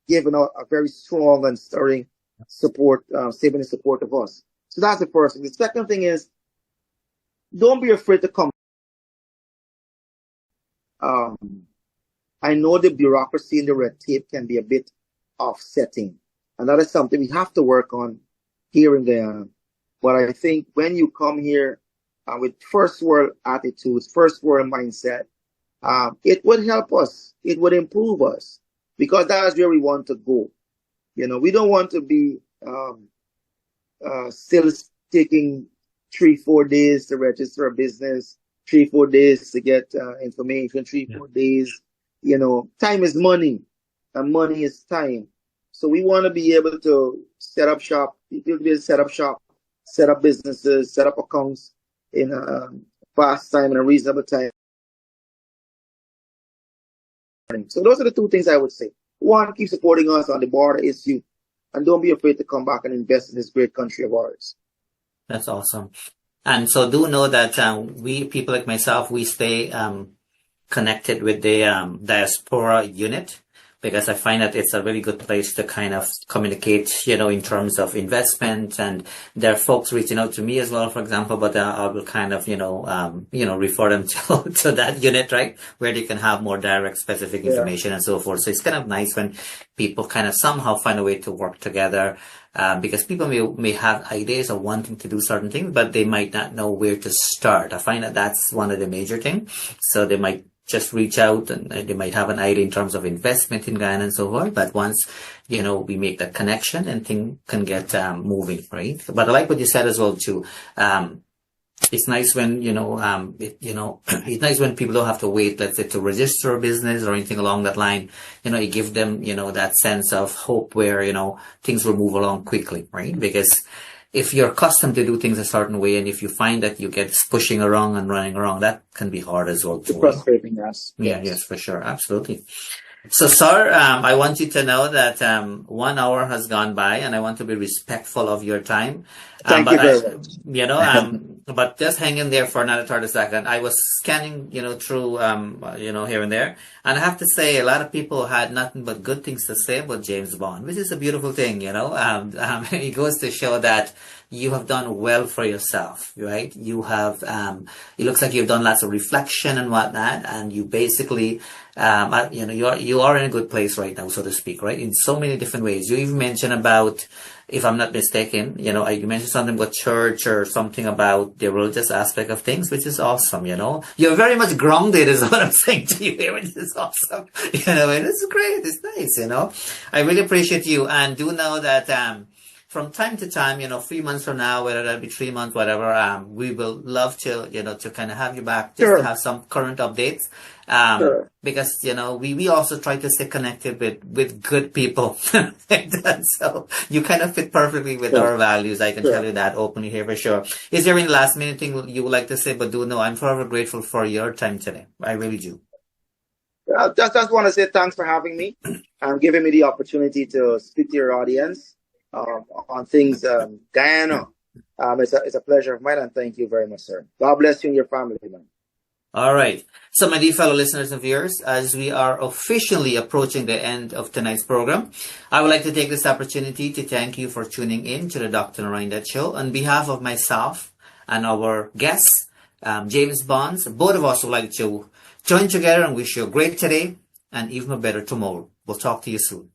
given out a very strong and stirring support, statement in support of us. So that's the first thing. The second thing is, don't be afraid to come. I know the bureaucracy and the red tape can be a bit offsetting, and that is something we have to work on here in Guyana. But I think when you come here with first world attitudes, first world mindset, it would help us. It would improve us, because that is where we want to go. You know, we don't want to be still taking 3-4 days to register a business, 3-4 days to get information, 3-4 days. You know, time is money, and money is time. So we want to be able to set up shop, set up businesses, set up accounts in a fast time and a reasonable time. So those are the two things I would say. One, keep supporting us on the border issue, and don't be afraid to come back and invest in this great country of ours.
That's awesome. And so do know that we, people like myself, we stay connected with the diaspora unit, because I find that it's a really good place to kind of communicate, you know, in terms of investment. And there are folks reaching out to me as well, for example, but I will kind of, refer them to that unit, right, where they can have more direct, specific information and so forth. So it's kind of nice when people kind of somehow find a way to work together, because people may have ideas of wanting to do certain things, but they might not know where to start. I find that that's one of the major things. So they might just reach out, and they might have an idea in terms of investment in Guyana and so forth. But once, we make that connection, and things can get moving, right? But I like what you said as well too. It's nice when, it's nice when people don't have to wait, let's say, to register a business or anything along that line. You give them, that sense of hope where, things will move along quickly, right? Because if you're accustomed to do things a certain way, and if you find that you get pushing around and running around, that can be hard as well too.
Frustrating, yes.
Yeah, yes, for sure. Absolutely. So, sir, I want you to know that 1 hour has gone by, and I want to be respectful of your time.
Thank you very much.
But just hang in there for another 30 seconds. I was scanning, through, here and there. And I have to say, a lot of people had nothing but good things to say about James Bond, which is a beautiful thing, It goes to show that you have done well for yourself, right? You have, it looks like you've done lots of reflection and whatnot, and you basically, you are in a good place right now, so to speak, right? In so many different ways. You even mentioned about, if I'm not mistaken, you mentioned something about church or something about the religious aspect of things, which is awesome, You're very much grounded is what I'm saying to you here, which is awesome. And it's great. It's nice, I really appreciate you, and do know that, from time to time, 3 months from now, whether that be 3 months, whatever, we will love to, to kind of have you back just
Sure.
to have some current updates.
Sure.
Because, we also try to stay connected with good people. And so you kind of fit perfectly with
Sure.
our values. I can
Sure.
tell you that openly here for sure. Is there any last minute thing you would like to say? But do know I'm forever grateful for your time today. I really do.
I just want to say thanks for having me and giving me the opportunity to speak to your audience on things Guyana. It's a pleasure of mine, and thank you very much, sir. God bless you and your family, man.
All right. So, my dear fellow listeners and viewers, as we are officially approaching the end of tonight's program, I would like to take this opportunity to thank you for tuning in to the Dr. Narine Dat Show. On behalf of myself and our guests, James Bonds, both of us would like to join together and wish you a great today and even a better tomorrow. We'll talk to you soon.